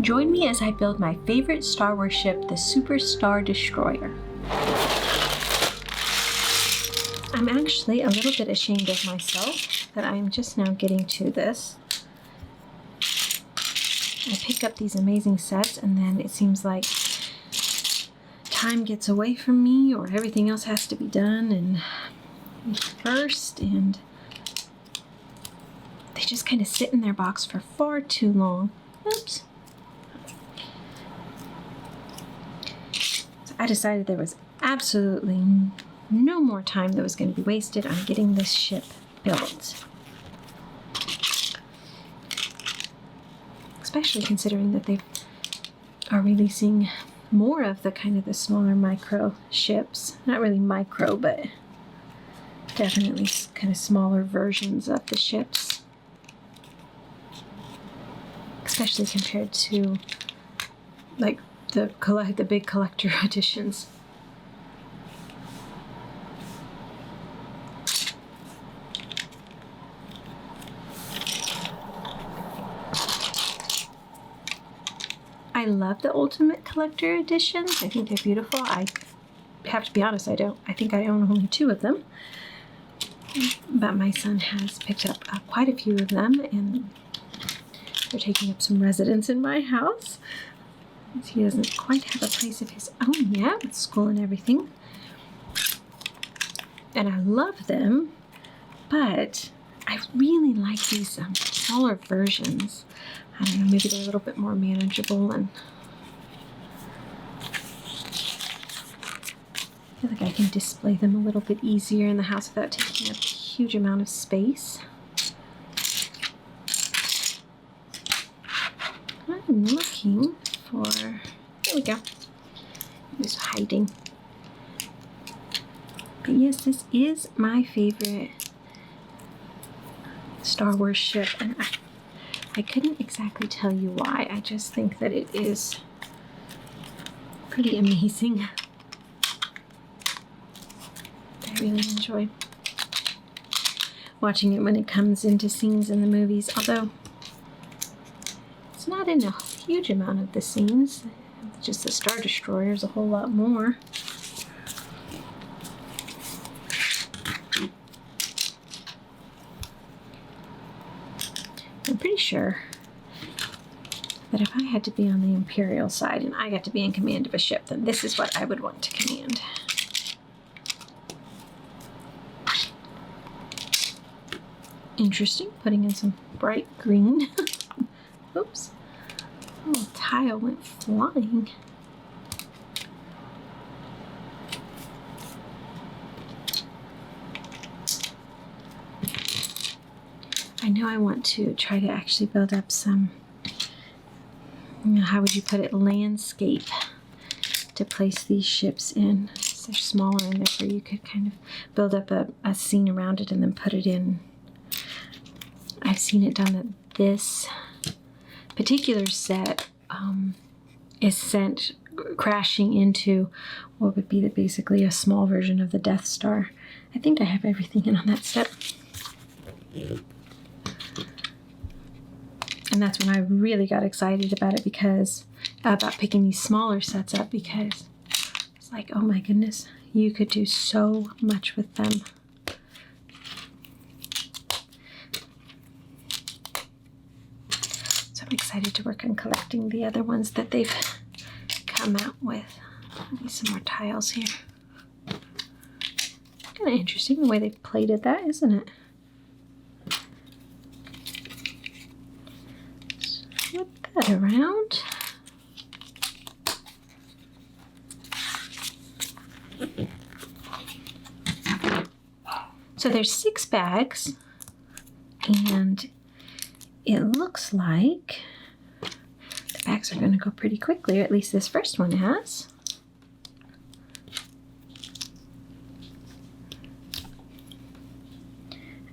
Join me as I build my favorite Star Wars ship, the Super Star Destroyer. I'm actually a little bit ashamed of myself that I'm just now getting to this. I pick up these amazing sets and then it seems like time gets away from me or everything else has to be done and first, and they just kind of sit in their box for far too long. Oops. So I decided there was absolutely no more time that was going to be wasted on getting this ship built. Especially considering that they are releasing more of the kind of the smaller micro ships. Not really micro, but definitely kind of smaller versions of the ships. Especially compared to like the big collector editions. I love the Ultimate Collector editions. I think they're beautiful. I have to be honest, I think I own only 2 of them. But my son has picked up quite a few of them, and they're taking up some residence in my house. He doesn't quite have a place of his own yet with school and everything. And I love them, but I really like these smaller versions. I don't know, maybe they're a little bit more manageable, and I feel like I can display them a little bit easier in the house without taking up a huge amount of space. I'm looking for, there we go, it was hiding. But yes, this is my favorite Star Wars ship, and I couldn't exactly tell you why. I just think that it is pretty amazing. I really enjoy watching it when it comes into scenes in the movies, although it's not in a huge amount of the scenes. Just the Star Destroyer is a whole lot more. I'm pretty sure that if I had to be on the Imperial side and I got to be in command of a ship, then this is what I would want to command. Interesting, putting in some bright green. Oops, a little tile went flying. I know I want to try to actually build up some, how would you put it, landscape to place these ships in. So they're smaller and therefore you could kind of build up a scene around it and then put it in. I've seen it done that this particular set is sent crashing into what would be basically a small version of the Death Star. I think I have everything in on that set. And that's when I really got excited about it, because about picking these smaller sets up, because it's like, oh my goodness, you could do so much with them. So I'm excited to work on collecting the other ones that they've come out with. I need some more tiles here. Kind of interesting the way they plated that, isn't it? Flip that around. So there's 6 bags, and it looks like the bags are going to go pretty quickly, or at least this first one has.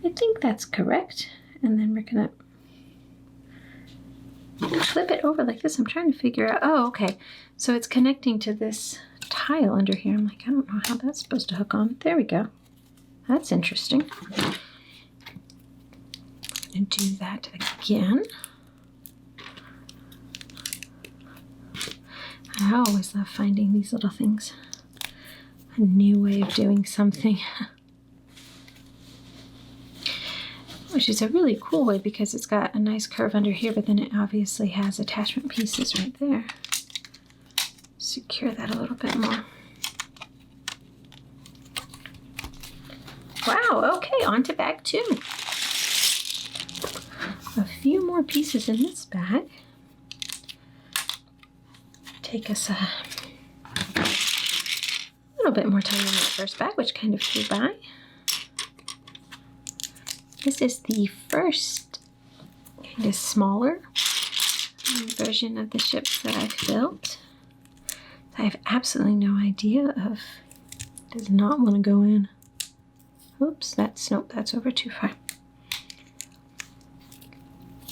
I think that's correct. And then we're going to flip it over like this. I'm trying to figure out, oh, okay. So it's connecting to this tile under here. I'm like, I don't know how that's supposed to hook on. There we go. That's interesting. I'm going to do that again. I always love finding these little things. A new way of doing something. Which is a really cool way because it's got a nice curve under here, but then it obviously has attachment pieces right there. Secure that a little bit more. Wow, okay, on to bag 2. A few more pieces in this bag. Take us a little bit more time in that first bag, which kind of flew by. This is the first kind of smaller version of the ships that I've built. I have absolutely no idea of, does not want to go in. Oops, nope, that's over too far.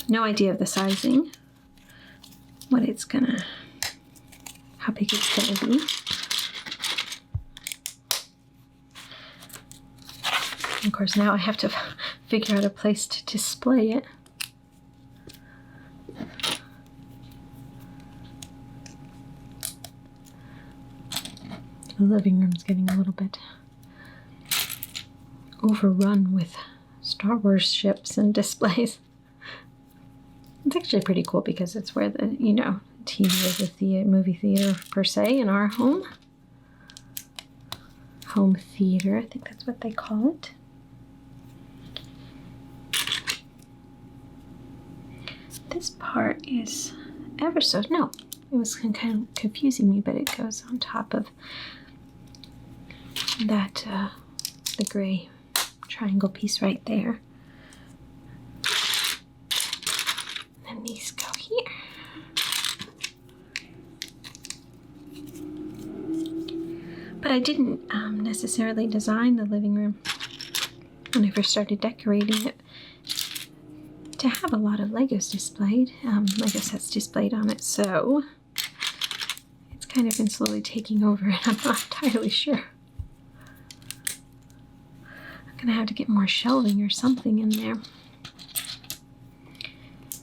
No idea of the sizing, what it's gonna, how big it's gonna be. Of course, now I have to figure out a place to display it. The living room's getting a little bit overrun with Star Wars ships and displays. It's actually pretty cool because it's where the, you know, TV is the movie theater per se in our home. Home theater, I think that's what they call it. This part is ever so, no, it was kind of confusing me, but it goes on top of that, the gray triangle piece right there. And these go here. But I didn't necessarily design the living room when I first started decorating it to have a lot of Legos displayed, Lego sets displayed on it, so it's kind of been slowly taking over and I'm not entirely sure. I'm gonna have to get more shelving or something in there.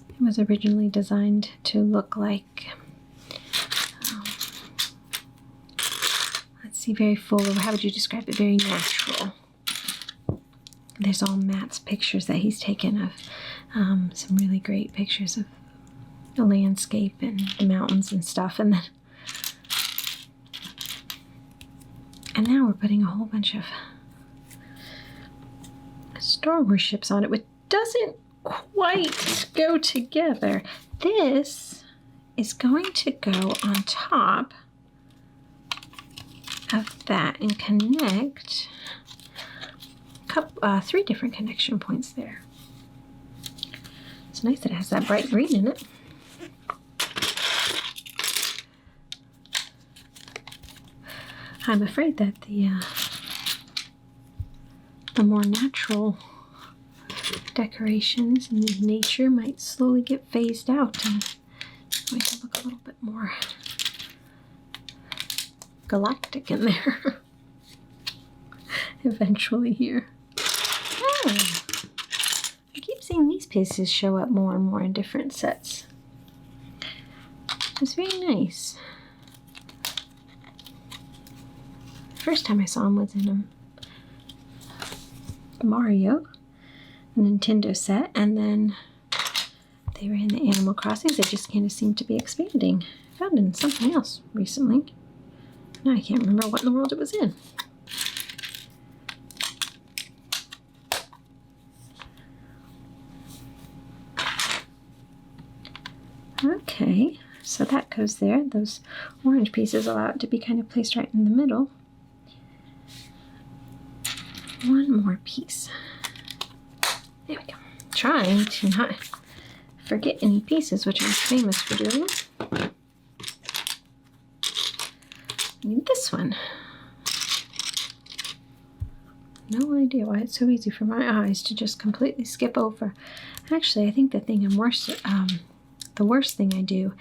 It was originally designed to look like, let's see, very full, or how would you describe it? Very natural. There's all Matt's pictures that he's taken of some really great pictures of the landscape and the mountains and stuff, and now we're putting a whole bunch of Star Wars ships on it, which doesn't quite go together. This is going to go on top of that and connect 3 different connection points there. It's nice that it has that bright green in it. I'm afraid that the more natural decorations and nature might slowly get phased out and make it look a little bit more galactic in there eventually here. Oh, I keep seeing these pieces show up more and more in different sets. It's very nice. First time I saw them was in a Mario, a Nintendo set, and then they were in the Animal Crossings. They just kind of seem to be expanding. I found it in something else recently. Now I can't remember what in the world it was in. Okay, so that goes there. Those orange pieces allow it to be kind of placed right in the middle. One more piece. There we go. Trying to not forget any pieces, which I'm famous for doing. I need this one. No idea why it's so easy for my eyes to just completely skip over. Actually, I think the thing the worst thing I do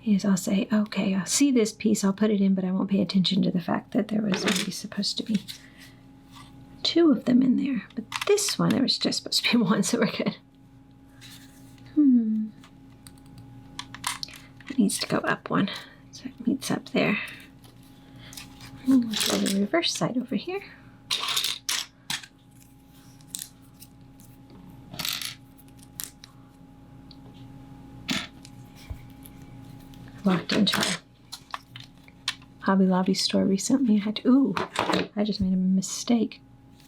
is I'll say, okay, I'll see this piece, I'll put it in, but I won't pay attention to the fact that there was maybe supposed to be 2 of them in there. But this one, there was just supposed to be 1, so we're good. It needs to go up 1. So it meets up there. And we'll go the reverse side over here. Walked into our Hobby Lobby store recently. I had to, ooh, I just made a mistake.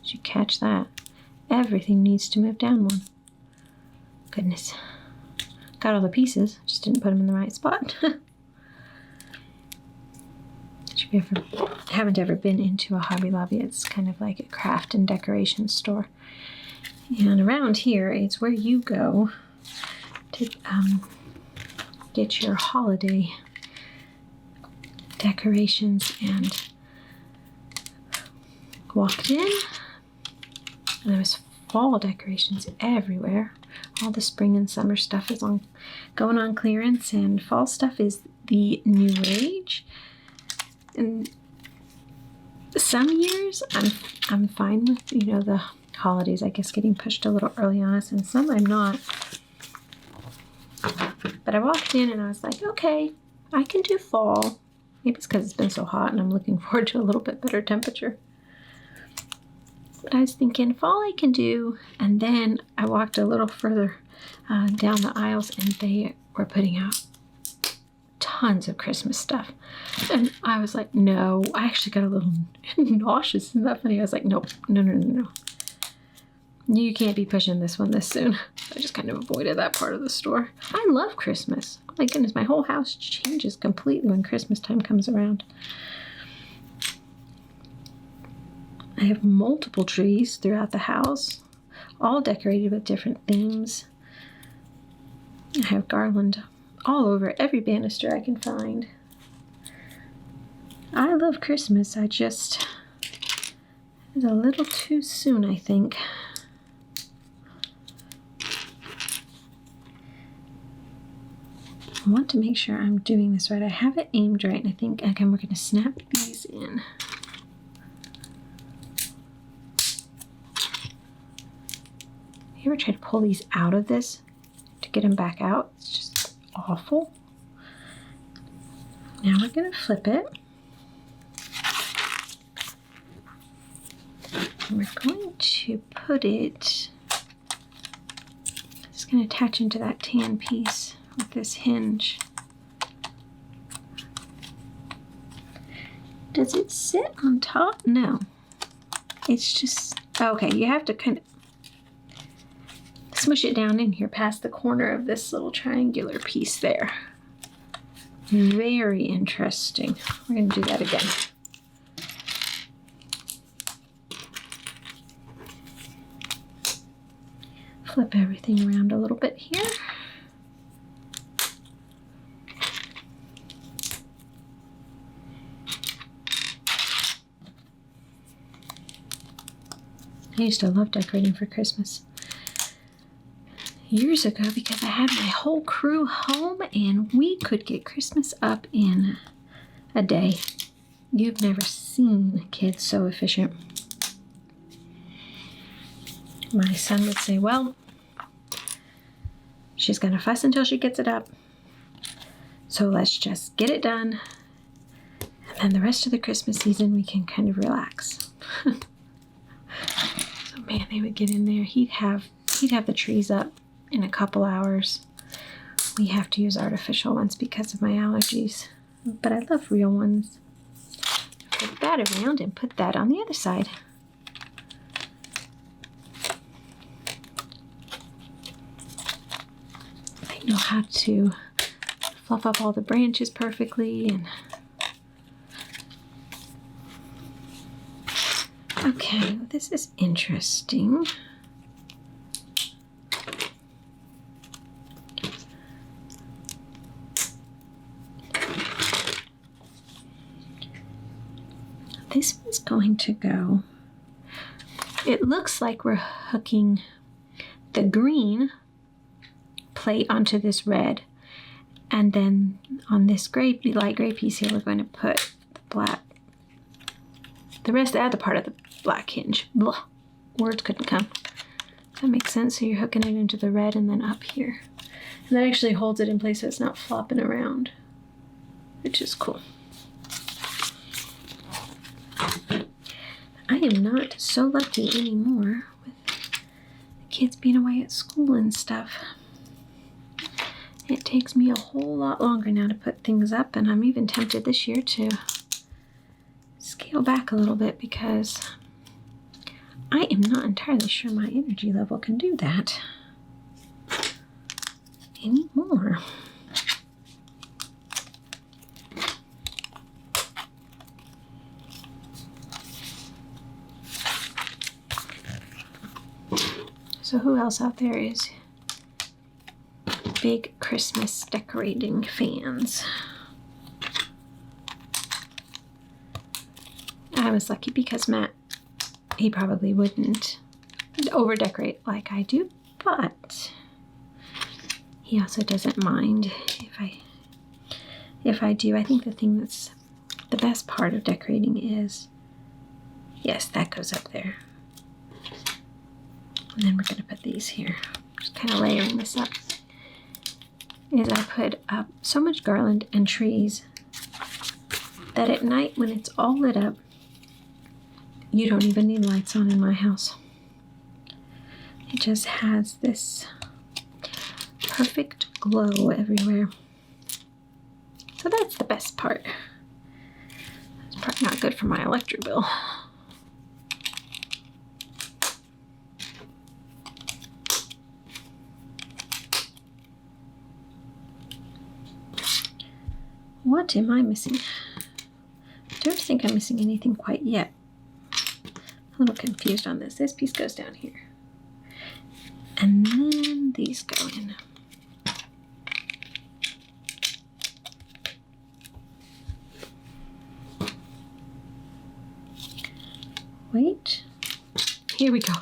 Did you catch that? Everything needs to move down one. Goodness. Got all the pieces, just didn't put them in the right spot. If you haven't ever been into a Hobby Lobby, it's kind of like a craft and decoration store. And around here, it's where you go to get your holiday decorations. And walked in, and there was fall decorations everywhere. All the spring and summer stuff is going on clearance, and fall stuff is the new age. And some years I'm fine with, the holidays, I guess, getting pushed a little early on us, and some I'm not. But I walked in and I was like, okay, I can do fall. Maybe it's because it's been so hot and I'm looking forward to a little bit better temperature. But I was thinking fall I can do, and then I walked a little further down the aisles, and they were putting out tons of Christmas stuff. And I was like, no, I actually got a little nauseous. Isn't that funny? I was like, nope, no. You can't be pushing this one this soon. I just kind of avoided that part of the store. I love Christmas. Oh my goodness, my whole house changes completely when Christmas time comes around. I have multiple trees throughout the house, all decorated with different themes. I have garland all over every banister I can find. I love Christmas. It's a little too soon, I think. I want to make sure I'm doing this right. I have it aimed right, and I think, again, we're going to snap these in. You ever try to pull these out of this to get them back out? It's just awful. Now we're going to flip it. And we're going to put it, it's going to attach into that tan piece with this hinge. Does it sit on top? No. It's just, okay, you have to kind of smush it down in here past the corner of this little triangular piece there. Very interesting. We're going to do that again. Flip everything around a little bit here. I used to love decorating for Christmas years ago because I had my whole crew home and we could get Christmas up in a day. You've never seen kids so efficient. My son would say, well, she's going to fuss until she gets it up, so let's just get it done, and then the rest of the Christmas season we can kind of relax. So man, they would get in there. He'd have the trees up in a couple hours. We have to use artificial ones because of my allergies, but I love real ones. Put that around and put that on the other side. I know how to fluff up all the branches perfectly. And okay, this is interesting. This one's going to go, it looks like we're hooking the green plate onto this red, and then on this light gray piece here, we're going to put the black, the other part of the black hinge. Blah. Words couldn't come. Does that make sense? So you're hooking it into the red and then up here. And that actually holds it in place so it's not flopping around. which is cool. I am not so lucky anymore with the kids being away at school and stuff. It takes me a whole lot longer now to put things up, and I'm even tempted this year to scale back a little bit because I am not entirely sure my energy level can do that anymore. So who else out there is big Christmas decorating fans? I was lucky because Matt, he probably wouldn't over decorate like I do, but he also doesn't mind if I do. I think the thing that's the best part of decorating is, yes, that goes up there. And then we're going to put these here. Just kind of layering this up. Is I put up so much garland and trees that at night when it's all lit up, you don't even need lights on in my house. It just has this perfect glow everywhere. So that's the best part. It's probably not good for my electric bill. What am I missing? I don't think I'm missing anything quite yet. I'm a little confused on this. This piece goes down here. And then these go in. Wait. Here we go.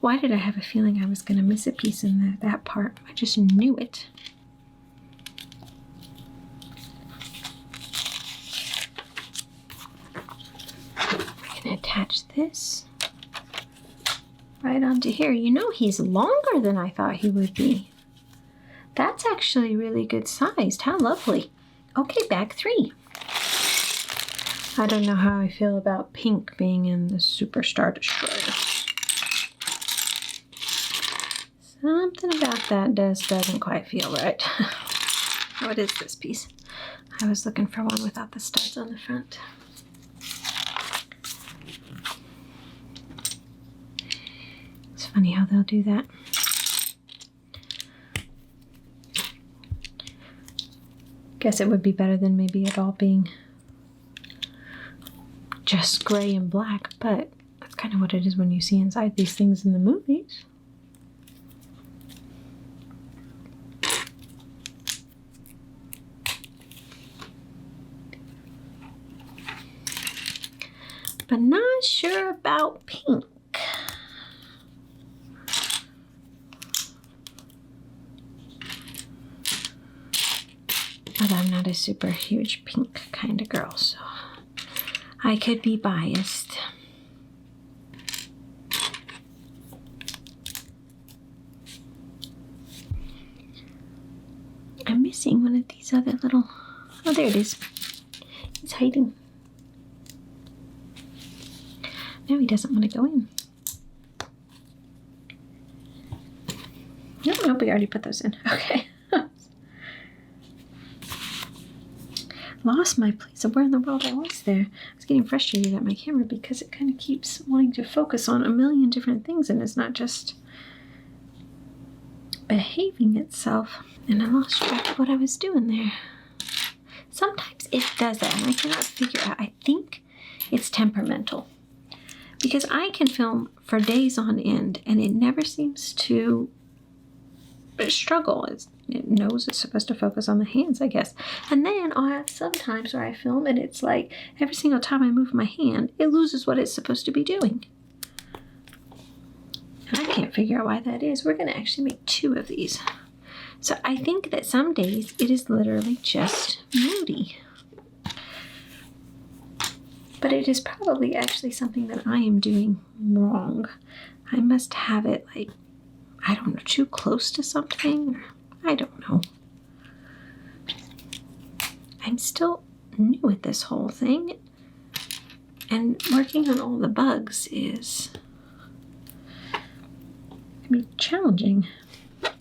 Why did I have a feeling I was going to miss a piece in that part? I just knew it. Attach this right onto here. You know, he's longer than I thought he would be. That's actually really good sized. How lovely. Okay, bag 3. I don't know how I feel about pink being in the Superstar Destroyer. Something about that doesn't quite feel right. What is this piece? I was looking for one without the studs on the front. Funny how they'll do that. Guess it would be better than maybe it all being just gray and black, but that's kind of what it is when you see inside these things in the movies. But not sure about pink. But I'm not a super huge pink kind of girl, so I could be biased. I'm missing one of these other little... Oh, there it is. He's hiding. No, he doesn't want to go in. Nope, we already put those in. Okay. Lost my place of where in the world I was there. I was getting frustrated at my camera because it kind of keeps wanting to focus on a million different things and it's not just behaving itself. And I lost track of what I was doing there. Sometimes it does that and I cannot figure out. I think it's temperamental because I can film for days on end and it never seems to struggle. It knows it's supposed to focus on the hands, I guess. And then I'll have some times where I film and it's like every single time I move my hand, it loses what it's supposed to be doing. And I can't figure out why that is. We're going to actually make 2 of these. So I think that some days it is literally just moody. But it is probably actually something that I am doing wrong. I must have it like, I don't know, too close to something. I don't know. I'm still new at this whole thing, and working on all the bugs is can be challenging. I'm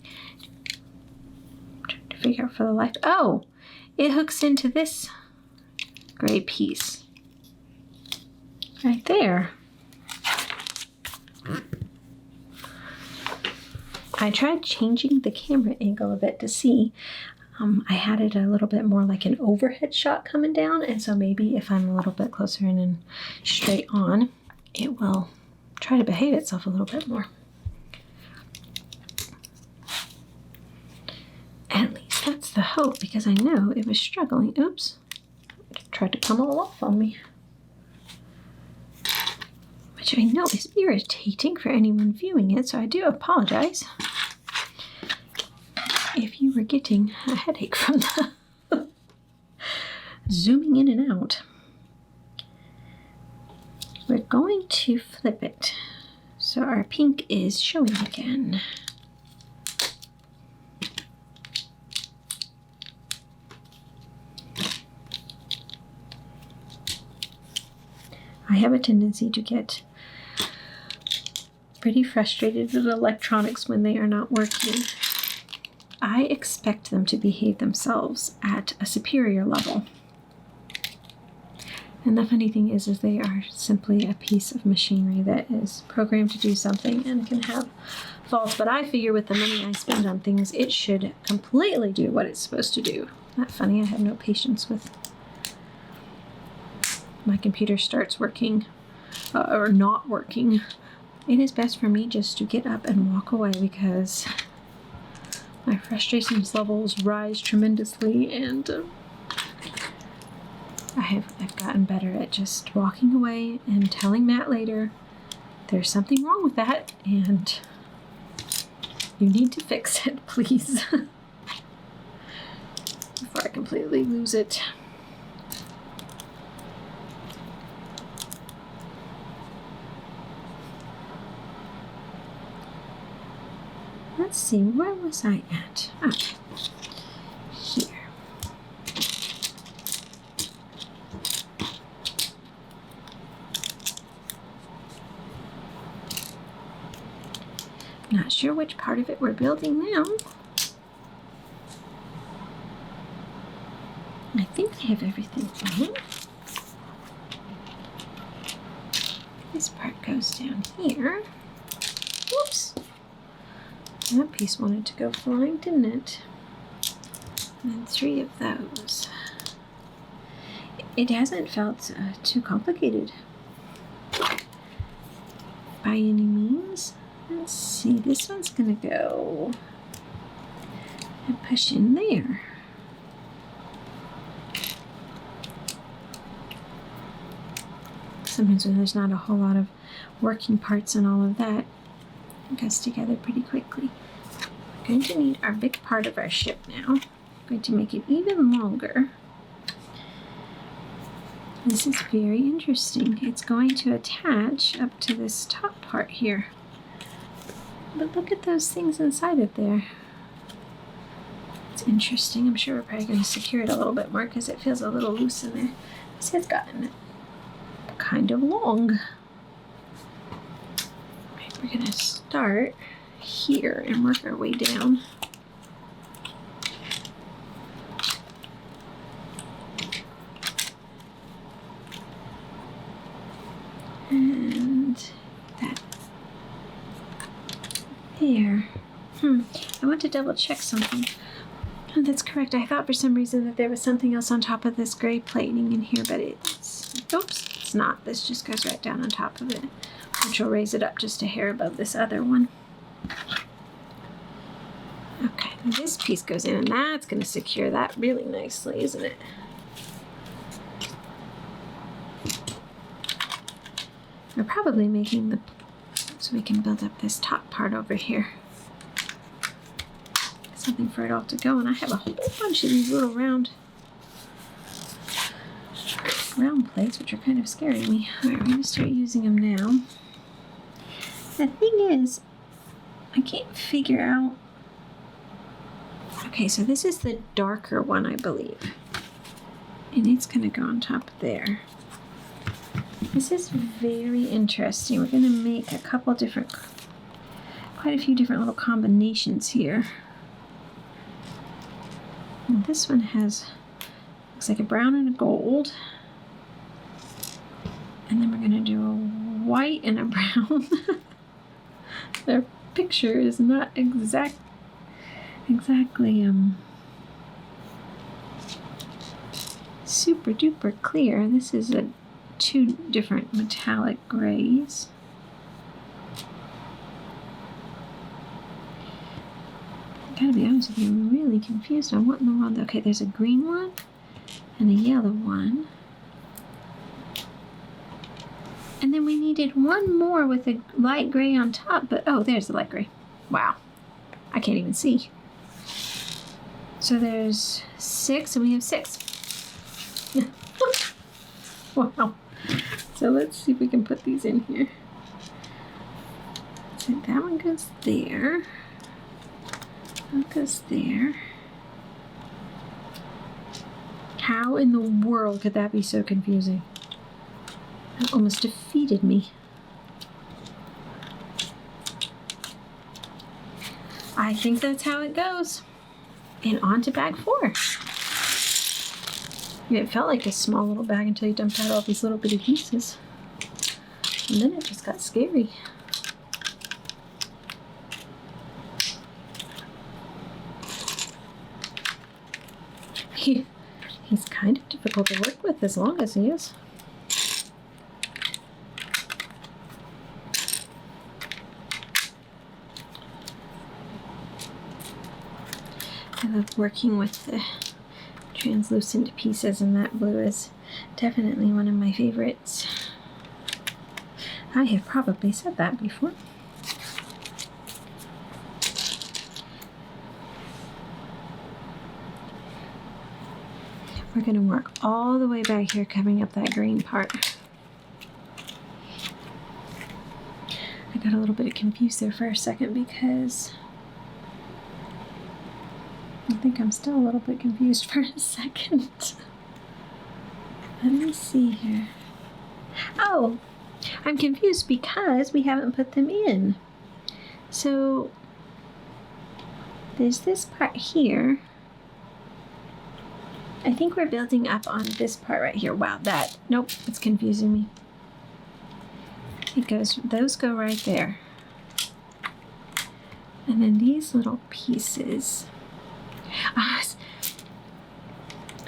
trying to figure out for the life. Oh, it hooks into this gray piece right there. I tried changing the camera angle a bit to see. I had it a little bit more like an overhead shot coming down, and so maybe if I'm a little bit closer in and straight on, it will try to behave itself a little bit more. At least that's the hope, because I know it was struggling. Oops, it tried to come all off on me. Which I know is irritating for anyone viewing it, so I do apologize if you were getting a headache from the zooming in and out. We're going to flip it so our pink is showing again. I have a tendency to get pretty frustrated with electronics when they are not working. I expect them to behave themselves at a superior level. And the funny thing is they are simply a piece of machinery that is programmed to do something and can have faults. But I figure with the money I spend on things, it should completely do what it's supposed to do. Not funny, I have no patience with my computer starts working or not working. It is best for me just to get up and walk away, because my frustration levels rise tremendously, and I've gotten better at just walking away and telling Matt later, there's something wrong with that, and you need to fix it, please, before I completely lose it. Let's see, where was I at? Oh, here. Not sure which part of it we're building now. I think I have everything on. This part goes down here. Whoops. That piece wanted to go flying, didn't it? And then 3 of those. It hasn't felt too complicated by any means. Let's see, this one's gonna go and push in there. Sometimes when there's not a whole lot of working parts and all of that, it goes together pretty quickly. We're going to need our big part of our ship now. I'm going to make it even longer. This is very interesting. It's going to attach up to this top part here. But look at those things inside of there. It's interesting. I'm sure we're probably going to secure it a little bit more because it feels a little loose in there. This has gotten kind of long. Right, we're going to start here and work our way down. And that there. I want to double check something. Oh, that's correct. I thought for some reason that there was something else on top of this gray plating in here, but it's, oops, it's not. This just goes right down on top of it, which will raise it up just a hair above this other one. Okay, this piece goes in, and that's going to secure that really nicely, isn't it? We're probably making the, so we can build up this top part over here. Something for it all to go, and I have a whole bunch of these little round plates, which are kind of scaring me. All right, we're going to start using them now. The thing is, I can't figure out. Okay, so this is the darker one, I believe. And it's going to go on top there. This is very interesting. We're going to make a couple different, quite a few different little combinations here. And this one looks like a brown and a gold. And then we're going to do a white and a brown. Their picture is not exactly super duper clear. This is two different metallic grays. I gotta be honest with you, I'm really confused on what in the world. Okay, there's a green one and a yellow one. And then we needed one more with a light gray on top, but oh, there's the light gray. Wow, I can't even see. So there's 6 and we have 6. Wow. So let's see if we can put these in here. So that one goes there. That goes there. How in the world could that be so confusing? That almost defeated me. I think that's how it goes. And on to bag 4. It felt like a small little bag until you dumped out all these little bitty pieces. And then it just got scary. He's kind of difficult to work with as long as he is. I love working with the translucent pieces, and that blue is definitely one of my favorites. I have probably said that before. We're going to work all the way back here, covering up that green part. I got a little bit confused there for a second because I think I'm still a little bit confused for a second. Let me see here. Oh, I'm confused because we haven't put them in. So there's this part here. I think we're building up on this part right here. Wow, nope, it's confusing me. Those go right there. And then these little pieces.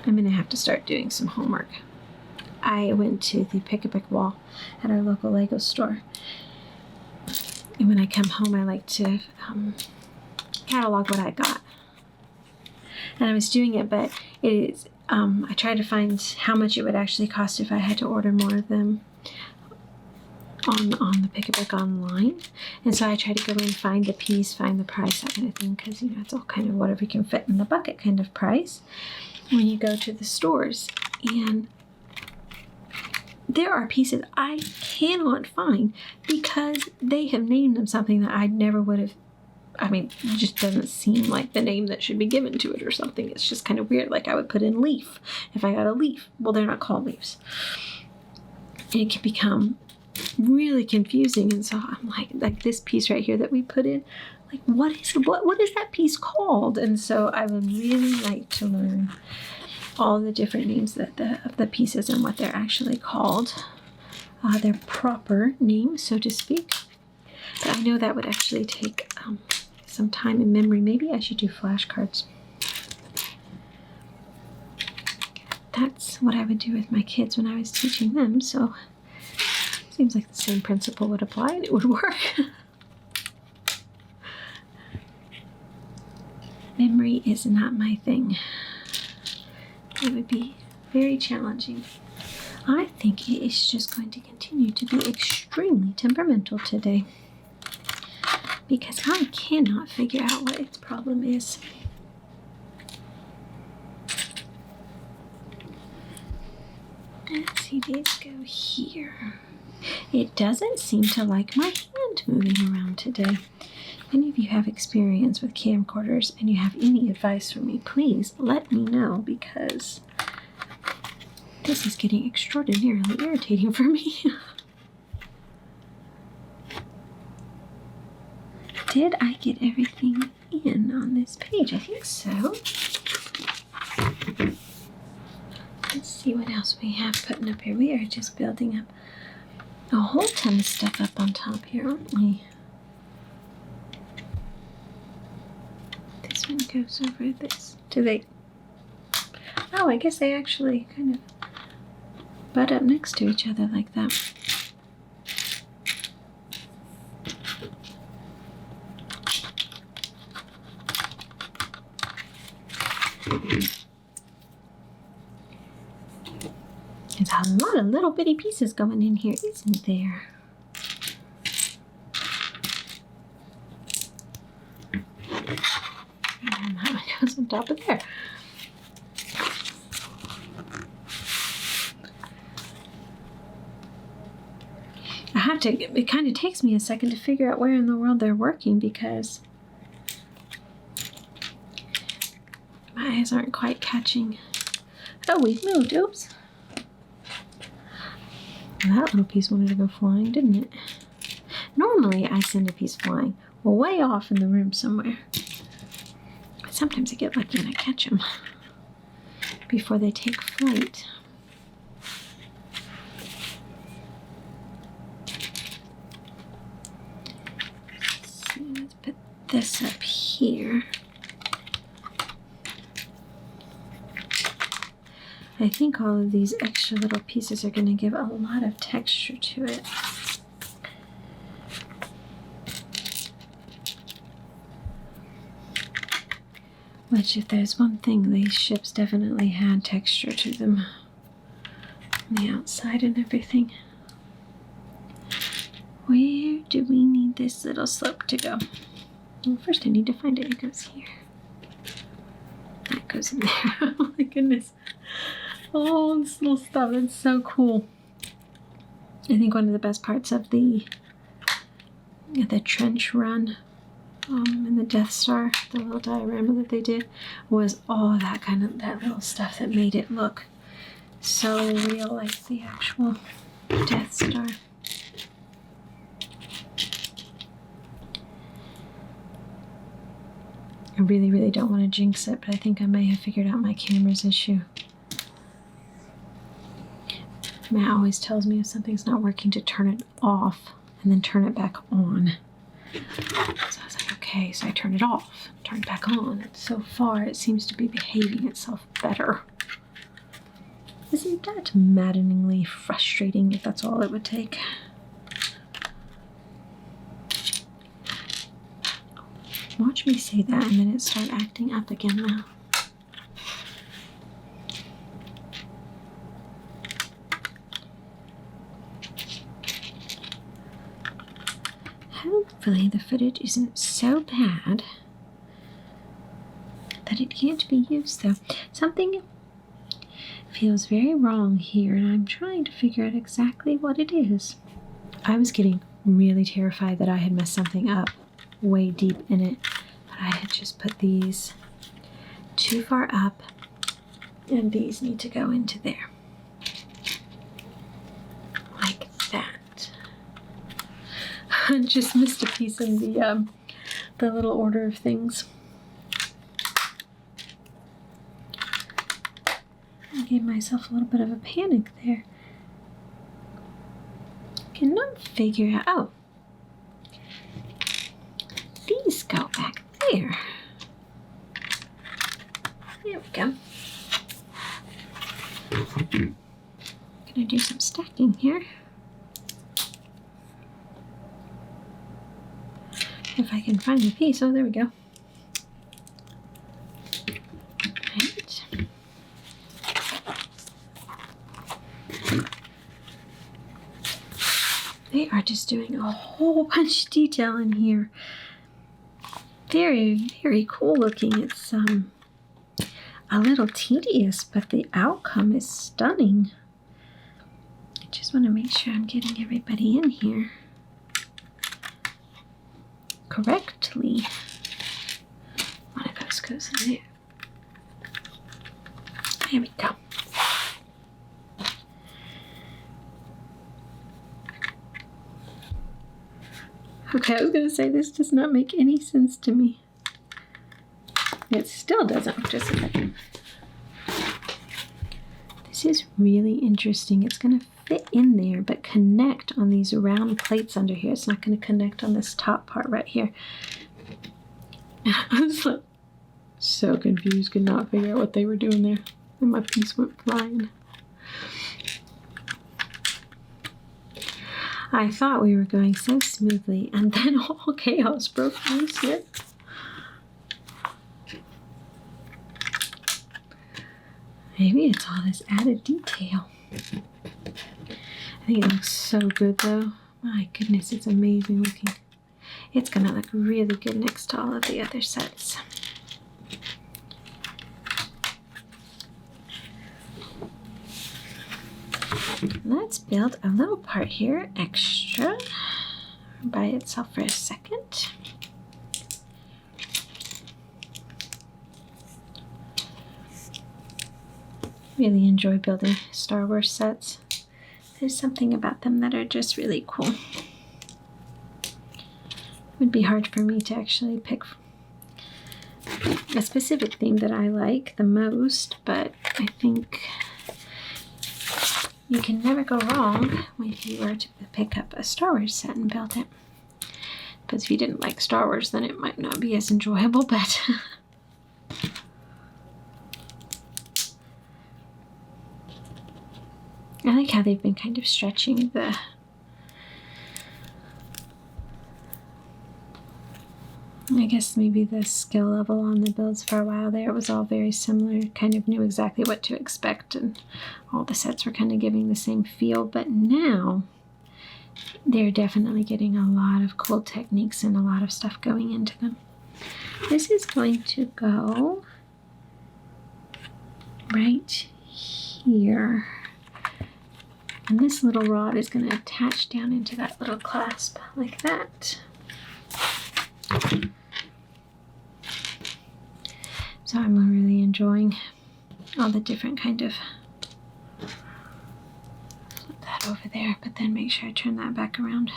I'm gonna have to start doing some homework. I went to the Pick-a-Pick wall at our local Lego store. And when I come home, I like to catalog what I got. And I was doing it, but it is, I tried to find how much it would actually cost if I had to order more of them on the Pick-a-Pick online. And so I tried to go in, find the piece, find the price, that kind of thing, because, you know, it's all kind of whatever you can fit in the bucket kind of price when you go to the stores. And there are pieces I cannot find because they have named them something that I never would have. I mean, it just doesn't seem like the name that should be given to it or something. It's just kind of weird. Like I would put in leaf if I got a leaf. Well, they're not called leaves. And it can become really confusing. And so I'm like this piece right here that we put in, like what is that piece called? And so I would really like to learn all the different names of the pieces and what they're actually called, their proper name, so to speak. But I know that would actually take some time and memory. Maybe I should do flashcards. That's what I would do with my kids when I was teaching them, so seems like the same principle would apply and it would work. Memory is not my thing. It would be very challenging. I think it is just going to continue to be extremely temperamental today because I cannot figure out what its problem is. Let's see, these go here. It doesn't seem to like my hand moving around today. If any of you have experience with camcorders and you have any advice for me, please let me know because This is getting extraordinarily irritating for me. Did I get everything in on this page? I think so. Let's see what else we have putting up here. We are just building up a whole ton of stuff up on top here, aren't we? This one goes over this. Do they? Oh, I guess they actually kind of butt up next to each other like that. There's a lot of little bitty pieces going in here, isn't there? And that one goes on top of there. I have to, it kind of takes me a second to figure out where in the world they're working because my eyes aren't quite catching. Oh, we've moved, oops. Well, that little piece wanted to go flying, didn't it? Normally, I send a piece flying way off in the room somewhere. But sometimes I get lucky and I catch them before they take flight. Let's see, let's put this up here. I think all of these extra little pieces are going to give a lot of texture to it. Which, if there's one thing, these ships definitely had texture to them. On the outside and everything. Where do we need this little slope to go? Well, first I need to find it. It goes here. That goes in there. Oh my goodness. Oh, this little stuff, it's so cool. I think one of the best parts of the trench run and the Death Star, the little diorama that they did, was all that little stuff that made it look so real, like the actual Death Star. I really, really don't want to jinx it, but I think I may have figured out my camera's issue. Matt always tells me if something's not working to turn it off and then turn it back on. So I was like, okay, so I turned it off, turned it back on, and so far it seems to be behaving itself better. Isn't that maddeningly frustrating if that's all it would take? Watch me say that and then it start acting up again now. Hopefully the footage isn't so bad that it can't be used though. Something feels very wrong here and I'm trying to figure out exactly what it is. I was getting really terrified that I had messed something up way deep in it, but I had just put these too far up and these need to go into there. Like that. I just missed a piece in the little order of things. I gave myself a little bit of a panic there. I cannot figure out, oh, these go back there. There we go. Gonna do some stacking here. If I can find the piece. Oh, there we go. Right. They are just doing a whole bunch of detail in here. Very, very cool looking. It's a little tedious, but the outcome is stunning. I just want to make sure I'm getting everybody in here correctly. One of those goes in there. There we go. Okay, I was going to say this does not make any sense to me. It still doesn't. Just a second. This is really interesting. It's going to fit in there, but connect on these round plates under here. It's not going to connect on this top part right here. I was like so confused, could not figure out what they were doing there. And my piece went flying. I thought we were going so smoothly, and then all chaos broke loose here. Maybe it's all this added detail. I think it looks so good though. My goodness, it's amazing looking. It's gonna look really good next to all of the other sets. Let's build a little part here, extra, by itself for a second. Really enjoy building Star Wars sets. There's something about them that are just really cool. It would be hard for me to actually pick a specific theme that I like the most, but I think you can never go wrong if you were to pick up a Star Wars set and build it. Because if you didn't like Star Wars, then it might not be as enjoyable, but I like how they've been kind of stretching the I guess maybe the skill level on the builds for a while there. It was all very similar, kind of knew exactly what to expect, and all the sets were kind of giving the same feel, but now they're definitely getting a lot of cool techniques and a lot of stuff going into them. This is going to go right here. And this little rod is going to attach down into that little clasp like that. So I'm really enjoying all the different kind of, flip that over there, but then make sure I turn that back around.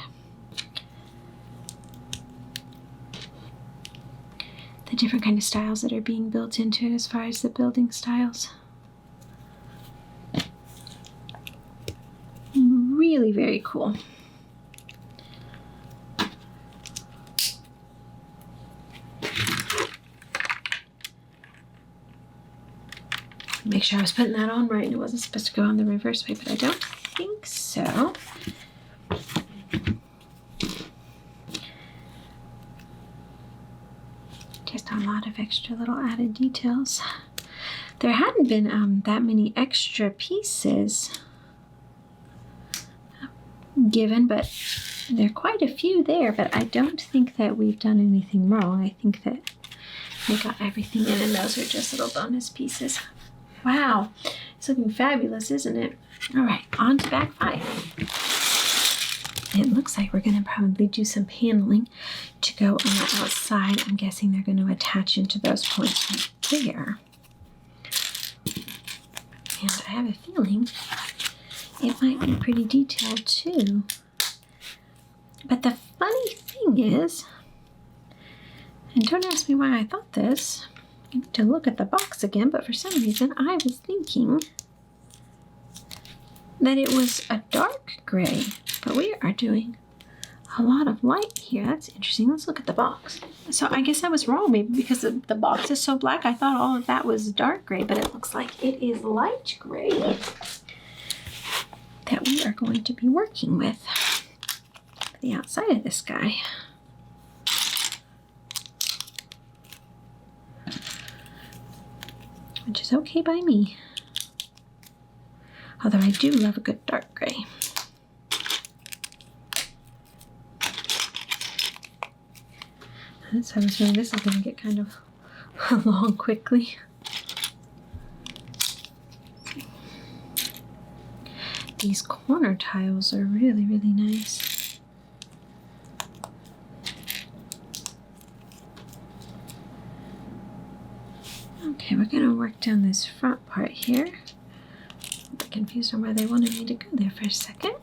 The different kind of styles that are being built into it as far as the building styles. Really very cool. Make sure I was putting that on right and it wasn't supposed to go on the reverse way, but I don't think so. Just a lot of extra little added details. There hadn't been that many extra pieces given, but there are quite a few there, but I don't think that we've done anything wrong. I think that we got everything in, and those are just little bonus pieces. Wow, it's looking fabulous, isn't it? All right, on to bag 5. It looks like we're going to probably do some paneling to go on the outside. I'm guessing they're going to attach into those points right there. And I have a feeling it might be pretty detailed too. But the funny thing is, and don't ask me why I thought this, I need to look at the box again, but for some reason I was thinking that it was a dark gray, but we are doing a lot of light here. That's interesting. Let's look at the box. So I guess I was wrong, maybe because the box is so black. I thought all of that was dark gray, but it looks like it is light gray that we are going to be working with for the outside of this guy. Which is okay by me. Although I do love a good dark gray. So I was saying this is going to get kind of long quickly. These corner tiles are really, really nice. Okay, we're going to work down this front part here. I'm confused on where they wanted me to go there for a second.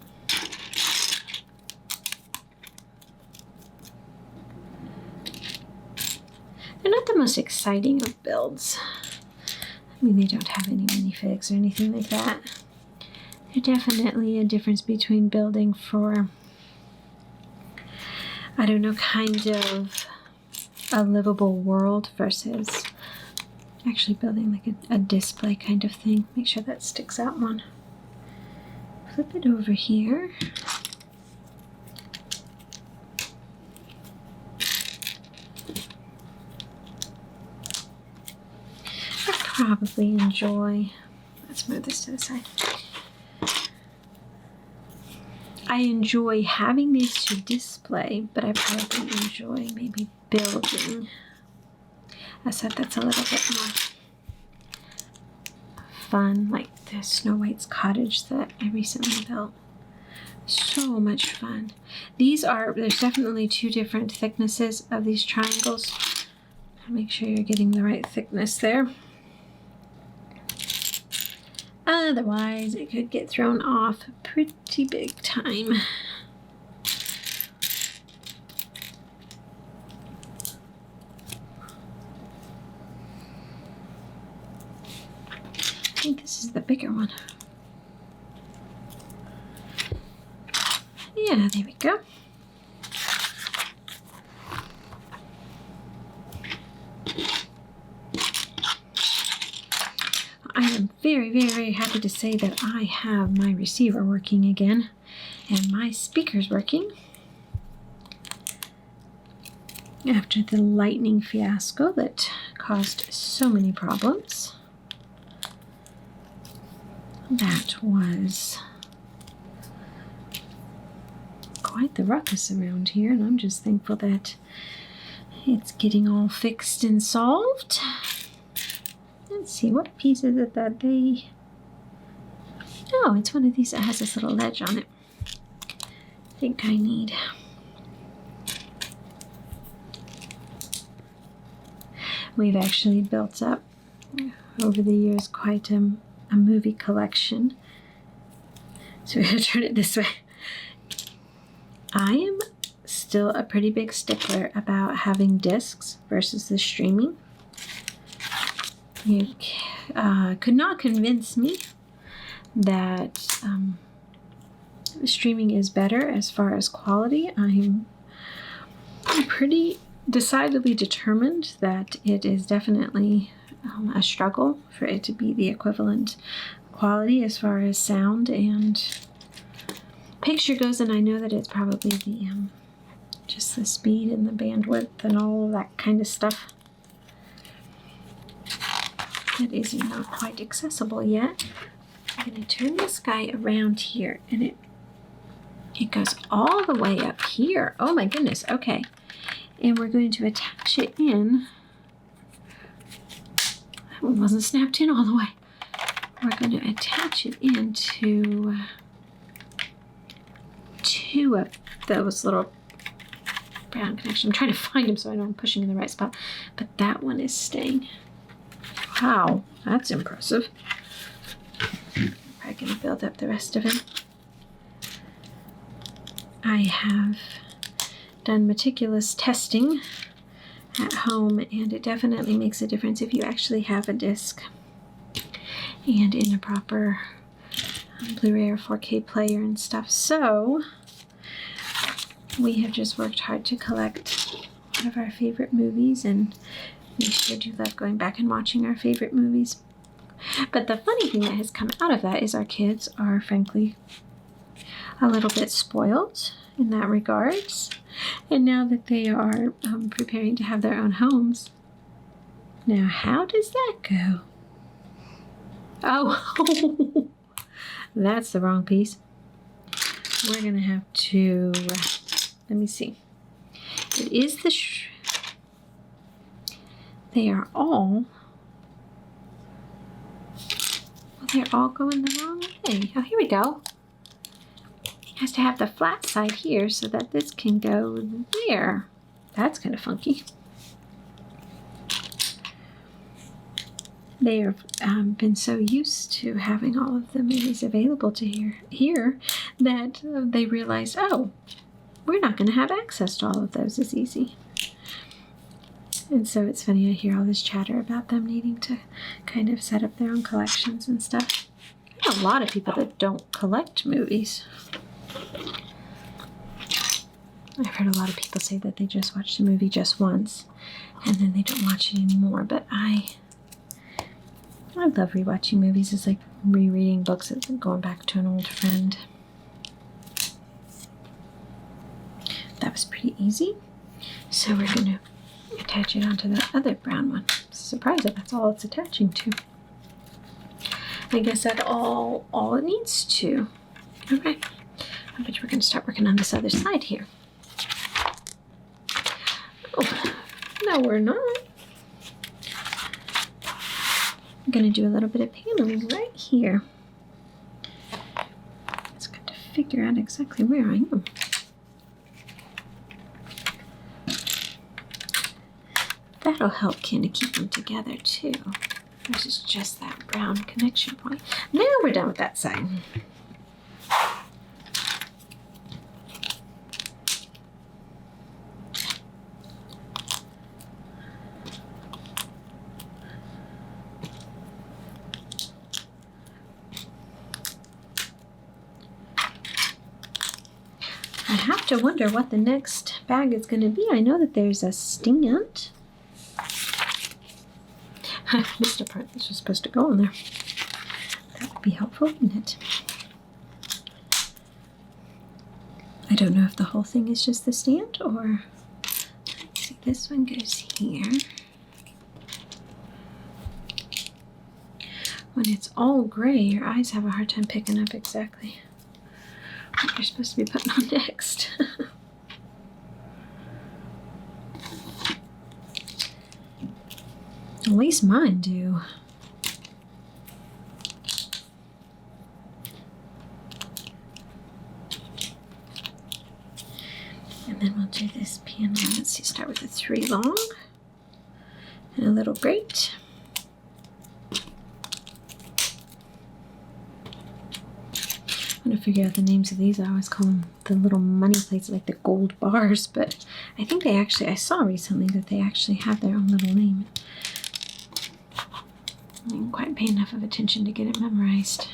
the most exciting of builds. I mean, they don't have any minifigs or anything like that. There's definitely a difference between building for, I don't know, kind of a livable world versus actually building like a display kind of thing. Make sure that sticks out one. Flip it over here. I probably enjoy, let's move this to the side. I enjoy having these to display, but I probably enjoy maybe building a set that's a little bit more fun, like the Snow White's cottage that I recently built. So much fun. There's definitely two different thicknesses of these triangles. Make sure you're getting the right thickness there. Otherwise, it could get thrown off pretty big time. I think this is the bigger one. Yeah, there we go. I am very, very, very happy to say that I have my receiver working again and my speakers working. After the lightning fiasco that caused so many problems. That was quite the ruckus around here, and I'm just thankful that it's getting all fixed and solved. Let's see, what piece is it that they... Oh, it's one of these that has this little ledge on it. I think I need... We've actually built up, over the years, quite a movie collection. So we're going to turn it this way. I am still a pretty big stickler about having discs versus the streaming. You could not convince me that streaming is better as far as quality. I'm pretty decidedly determined that it is definitely a struggle for it to be the equivalent quality as far as sound and picture goes, and I know that it's probably the just the speed and the bandwidth and all of that kind of stuff that is not quite accessible yet. I'm going to turn this guy around here, and it goes all the way up here. Oh my goodness, okay. And we're going to attach it in. That one wasn't snapped in all the way. We're going to attach it into two of those little brown connections. I'm trying to find them so I know I'm pushing in the right spot, but that one is staying. Wow, that's impressive. I'm probably going to build up the rest of it. I have done meticulous testing at home, and it definitely makes a difference if you actually have a disc and in a proper Blu-ray or 4K player and stuff. So we have just worked hard to collect one of our favorite movies, and we sure do love going back and watching our favorite movies. But the funny thing that has come out of that is our kids are frankly a little bit spoiled in that regards. And now that they are preparing to have their own homes, now how does that go? Oh, that's the wrong piece. We're going to have to, let me see. It is the, they are all, well, they're all going the wrong way. Oh, here we go. Has to have the flat side here so that this can go there. That's kind of funky. They have been so used to having all of the movies available to here that they realized, oh, we're not going to have access to all of those as easy. And so it's funny, I hear all this chatter about them needing to kind of set up their own collections and stuff. I know a lot of people that don't collect movies. I've heard a lot of people say that they just watched a movie just once and then they don't watch it anymore. But I love rewatching movies. It's like rereading books. It's like going back to an old friend. That was pretty easy. So we're going to attach it onto that other brown one. Surprised that that's all it's attaching to. I guess that's all it needs to. Okay. I bet we're going to start working on this other side here. Oh, no, we're not. I'm going to do a little bit of paneling right here. Just got to figure out exactly where I am. That'll help kind of keep them together too. This is just that brown connection point. Now we're done with that side. I have to wonder what the next bag is going to be. I know that there's a stand. I missed a part that's just supposed to go on there. That would be helpful, wouldn't it? I don't know if the whole thing is just the stand or... Let's see, this one goes here. When it's all gray, your eyes have a hard time picking up exactly what you're supposed to be putting on next. At least mine do. And then we'll do this panel. Let's see, start with a 3 long and a little grate. I'm gonna figure out the names of these. I always call them the little money plates, like the gold bars, but I think they actually, I saw recently that they actually have their own little name. I didn't quite pay enough of attention to get it memorized.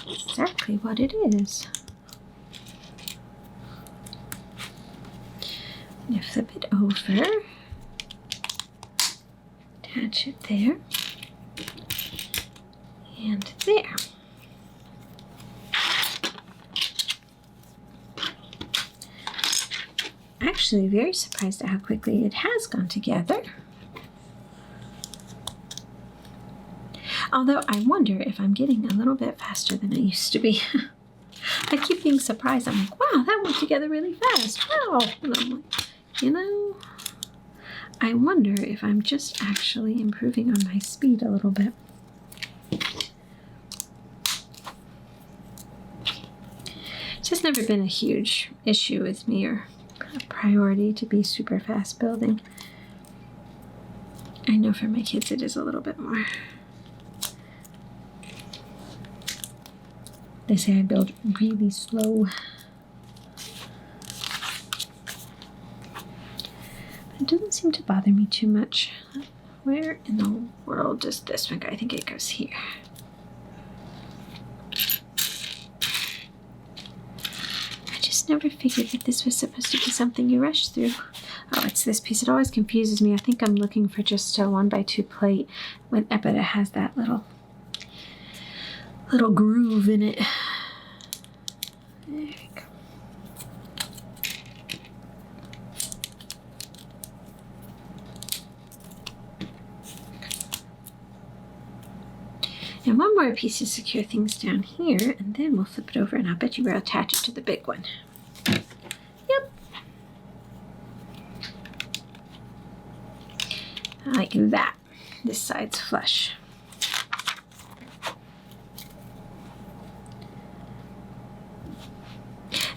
Exactly what it is. You flip it over, attach it there, and there. Actually, very surprised at how quickly it has gone together. Although I wonder if I'm getting a little bit faster than I used to be. I keep being surprised. I'm like, wow, that went together really fast. Wow. And I'm like, you know, I wonder if I'm just actually improving on my speed a little bit. It's just never been a huge issue with me or a priority to be super fast building. I know for my kids it is a little bit more. They say I build really slow. It doesn't seem to bother me too much. Where in the world does this one go? I think it goes here. I just never figured that this was supposed to be something you rush through. Oh, it's this piece. It always confuses me. I think I'm looking for just a 1x2 plate, but it has that little groove in it. There we go. And one more piece to secure things down here, and then we'll flip it over, and I'll bet you we'll attach it to the big one. Yep. Like that. This side's flush.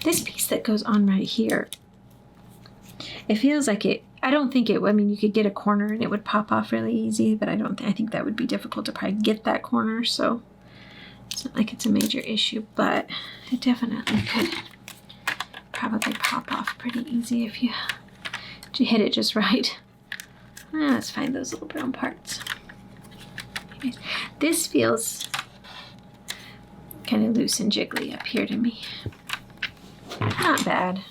This piece that goes on right here, it feels like it, I don't think it, I mean, you could get a corner and it would pop off really easy, but I think that would be difficult to probably get that corner, so it's not like it's a major issue, but it definitely could probably pop off pretty easy if you to hit it just right. Let's find those little brown parts. Anyways, this feels kind of loose and jiggly up here to me. Not bad.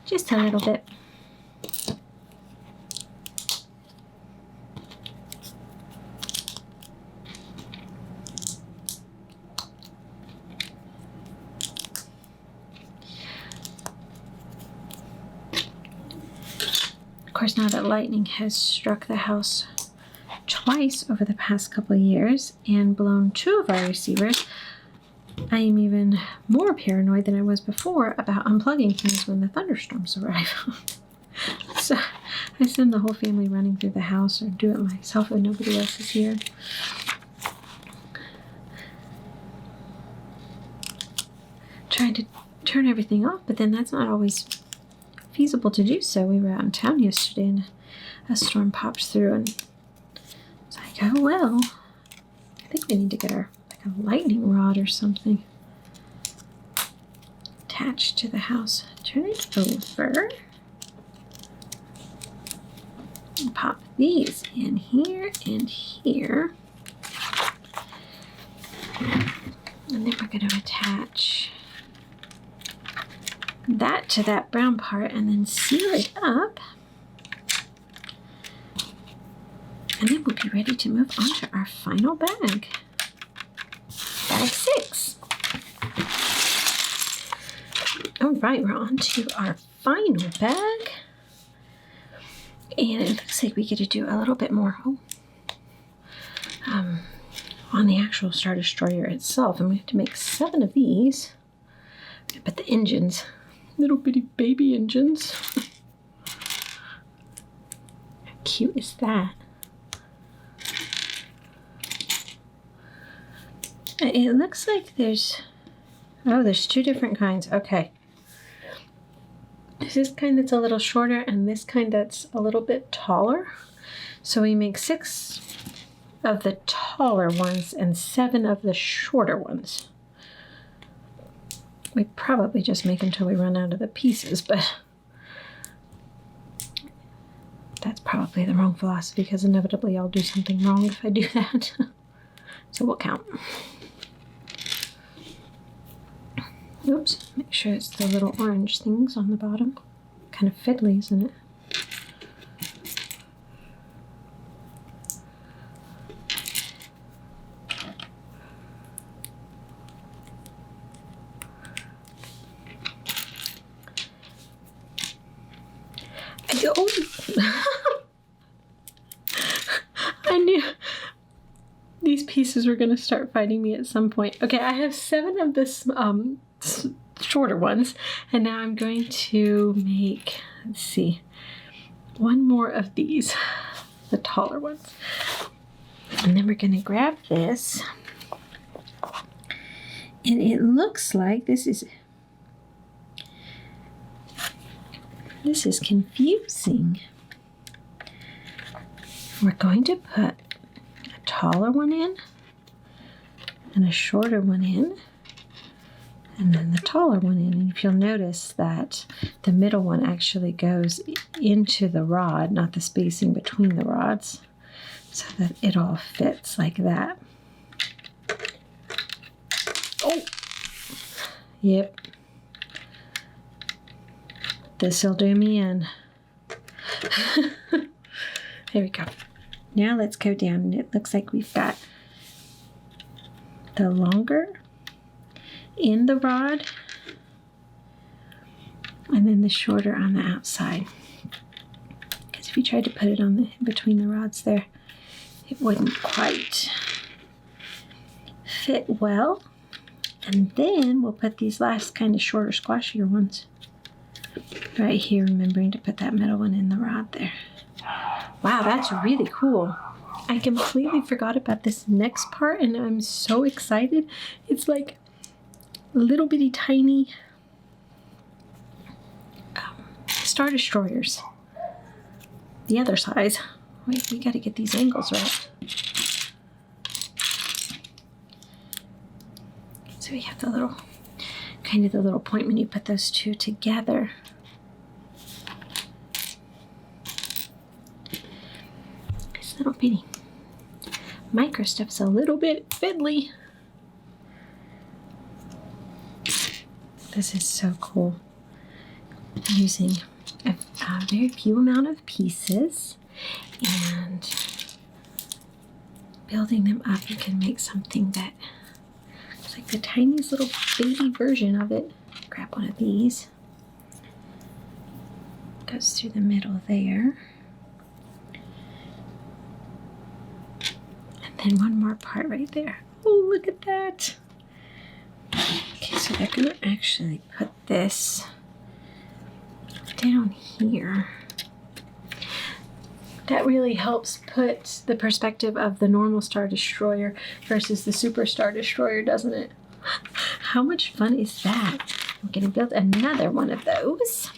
Just a little bit. Of course, now that lightning has struck the house twice over the past couple of years and blown 2 of our receivers, I am even more paranoid than I was before about unplugging things when the thunderstorms arrive. So I send the whole family running through the house, or do it myself when nobody else is here. Trying to turn everything off, but then that's not always feasible to do so. We were out in town yesterday and a storm popped through, and it's like, oh well, I think we need to get our a lightning rod or something attached to the house. Turn it over and pop these in here and here, and then we're going to attach that to that brown part and then seal it up, and then we'll be ready to move on to our final bag. Bag 6. All right, we're on to our final bag. And it looks like we get to do a little bit more on the actual Star Destroyer itself. And we have to make 7 of these. But the engines, little bitty baby engines. How cute is that? It looks like there's 2 different kinds. Okay. This kind that's a little shorter and this kind that's a little bit taller. So we make 6 of the taller ones and 7 of the shorter ones. We probably just make until we run out of the pieces, but that's probably the wrong philosophy, because inevitably I'll do something wrong if I do that. So we'll count. Oops, make sure it's the little orange things on the bottom. Kind of fiddly, isn't it? I knew these pieces were going to start fighting me at some point. Okay, I have 7 of this shorter ones, and now I'm going to make, let's see, 1 more of these, the taller ones. And then we're going to grab this, and it looks like this is confusing. We're going to put a taller one in and a shorter one in, and then the taller one in. And if you'll notice that the middle one actually goes into the rod, not the spacing between the rods, so that it all fits like that. Oh, yep. This'll do me in. There we go. Now let's go down, and it looks like we've got the longer in the rod and then the shorter on the outside. Because if you tried to put it on the between the rods there, it wouldn't quite fit well. And then we'll put these last kind of shorter, squashier ones right here, remembering to put that middle one in the rod there. Wow, that's really cool. I completely forgot about this next part, and I'm so excited. It's like little bitty tiny Star Destroyers. The other size. Wait, we got to get these angles right. So we have the little, kind of the little point when you put those 2 together. bitty. Micro stuff's a little bit fiddly. This is so cool. Using a very few amount of pieces and building them up, you can make something that it's like the tiniest little baby version of it. Grab one of these. Goes through the middle there. And then one more part right there. Oh, look at that. Okay, so they're gonna actually put this down here. That really helps put the perspective of the normal Star Destroyer versus the Super Star Destroyer, doesn't it? How much fun is that? I'm gonna build another one of those.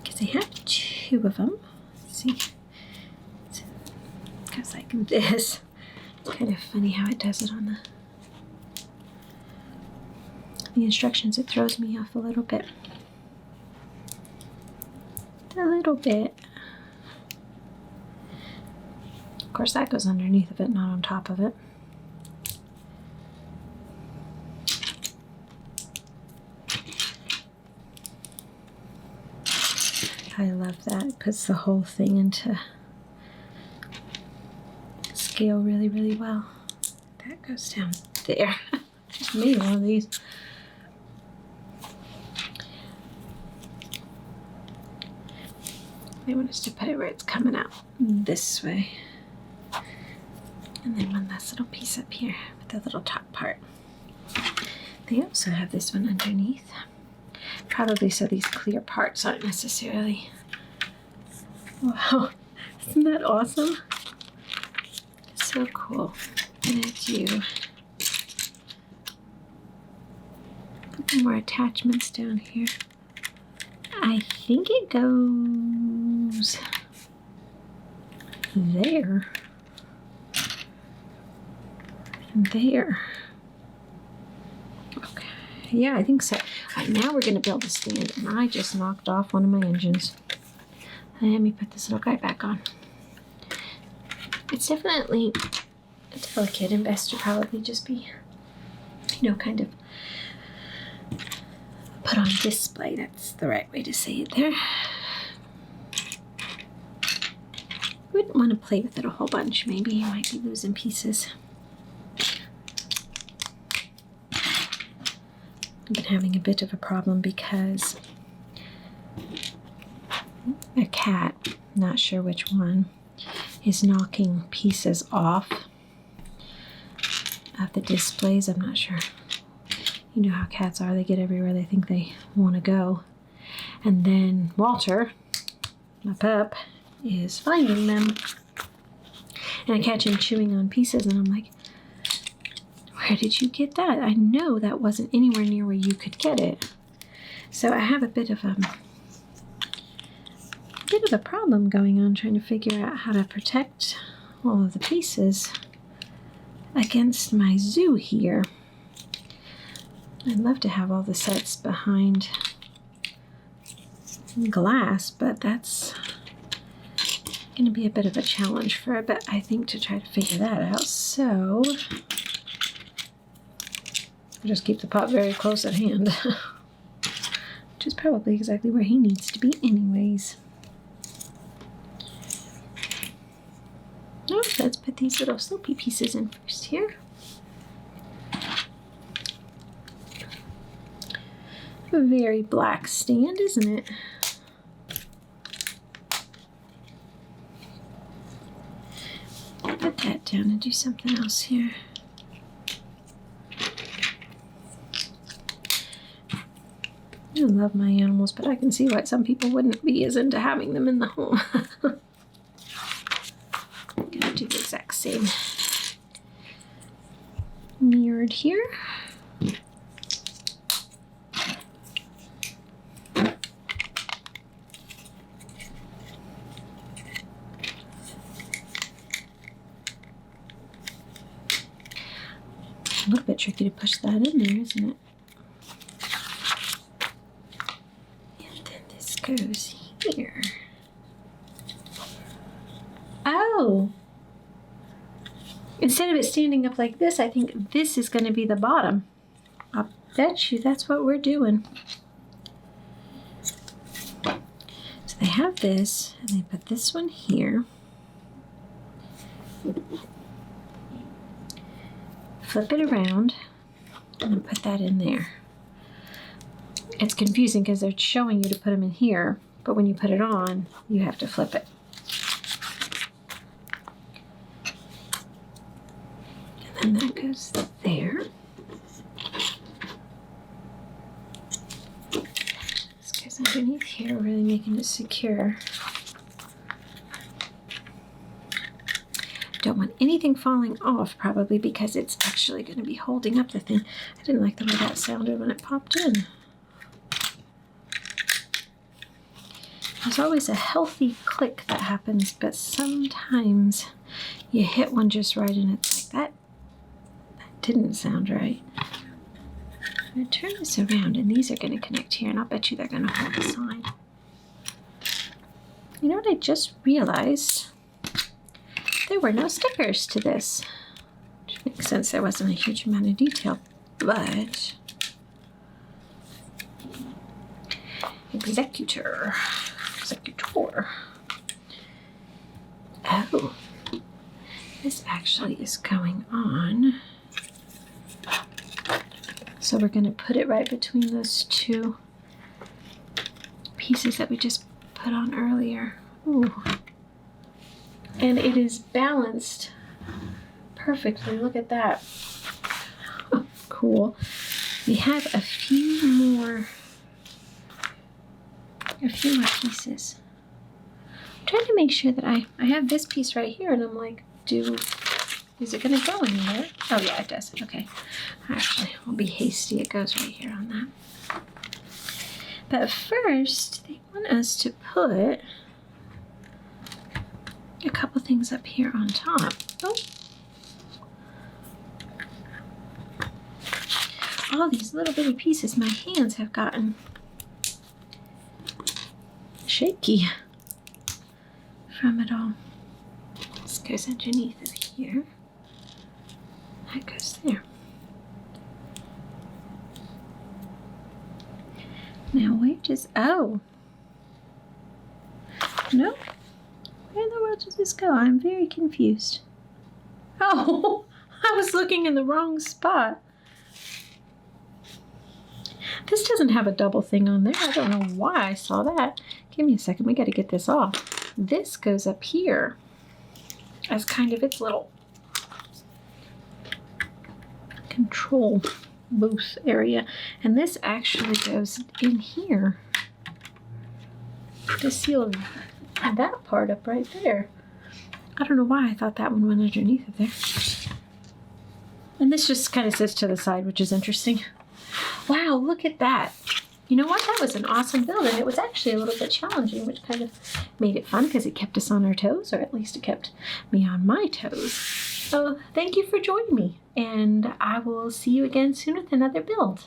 Because I have two of them. Let's see. It goes like this. It's kind of funny how it does it on the instructions. It throws me off a little bit. A little bit. Of course, that goes underneath of it, not on top of it. I love that. It puts the whole thing into scale really, really well. That goes down there. Just made one of these. They want us to put it where it's coming out this way. And then one last little piece up here with the little top part. They also have this one underneath. Probably so these clear parts aren't necessarily... Wow, isn't that awesome? So cool. I'm gonna do a couple more attachments down here. I think it goes there and there. Okay, yeah, I think so. All right, now we're going to build a stand, and I just knocked off one of my engines. Let me put this little guy back on. It's definitely delicate and best to probably just be, you know, kind of put on display. That's the right way to say it there. Wouldn't want to play with it a whole bunch. Maybe you might be losing pieces. I've been having a bit of a problem because a cat, not sure which one, is knocking pieces off of the displays. I'm not sure. You know how cats are. They get everywhere they think they want to go. And then Walter, my pup, is finding them. And I catch him chewing on pieces, and I'm like, where did you get that? I know that wasn't anywhere near where you could get it. So I have a bit of a problem going on trying to figure out how to protect all of the pieces against my zoo here. I'd love to have all the sets behind glass, but that's going to be a bit of a challenge for a bit, I think, to try to figure that out. So I'll just keep the pup very close at hand, which is probably exactly where he needs to be anyways. Oh, let's put these little slopey pieces in first here. A very black stand, isn't it? Put that down and do something else here. I love my animals, but I can see why some people wouldn't be as into having them in the home. I'm gonna do the exact same. Mirrored here. A little bit tricky to push that in there, isn't it? And then this goes here. Oh, instead of it standing up like this, I think this is going to be the bottom. I'll bet you that's what we're doing. So they have this, and they put this one here. Flip it around, and then put that in there. It's confusing because they're showing you to put them in here, but when you put it on, you have to flip it. And then that goes there. This goes underneath here, really making it secure. Don't want anything falling off, probably because it's actually going to be holding up the thing. I didn't like the way that sounded when it popped in. There's always a healthy click that happens, but sometimes you hit one just right and it's like, that didn't sound right. I'm going to turn this around, and these are going to connect here, and I'll bet you they're going to hold the sign. You know what I just realized? There were no stickers to this, which makes sense. There wasn't a huge amount of detail, but Executor. Oh, this actually is going on. So we're going to put it right between those two pieces that we just put on earlier. Ooh. And it is balanced perfectly. Look at that. Cool. We have a few more pieces. I'm trying to make sure that I have this piece right here, and I'm like, is it going to go anywhere? Oh yeah, it does. Okay. Actually, I'll be hasty. It goes right here on that. But first, they want us to put a couple things up here on top. Oh. All these little bitty pieces, my hands have gotten shaky from it all. This goes underneath of here. That goes there. Now where does, oh. No. Where in the world does this go? I'm very confused. Oh, I was looking in the wrong spot. This doesn't have a double thing on there. I don't know why I saw that. Give me a second. We got to get this off. This goes up here as kind of its little control booth area. And this actually goes in here to seal that part up right there. I don't know why I thought that one went underneath of there. And this just kind of sits to the side, which is interesting. Wow, look at that. You know what? That was an awesome build, and it was actually a little bit challenging, which kind of made it fun because it kept us on our toes, or at least it kept me on my toes. So thank you for joining me, and I will see you again soon with another build.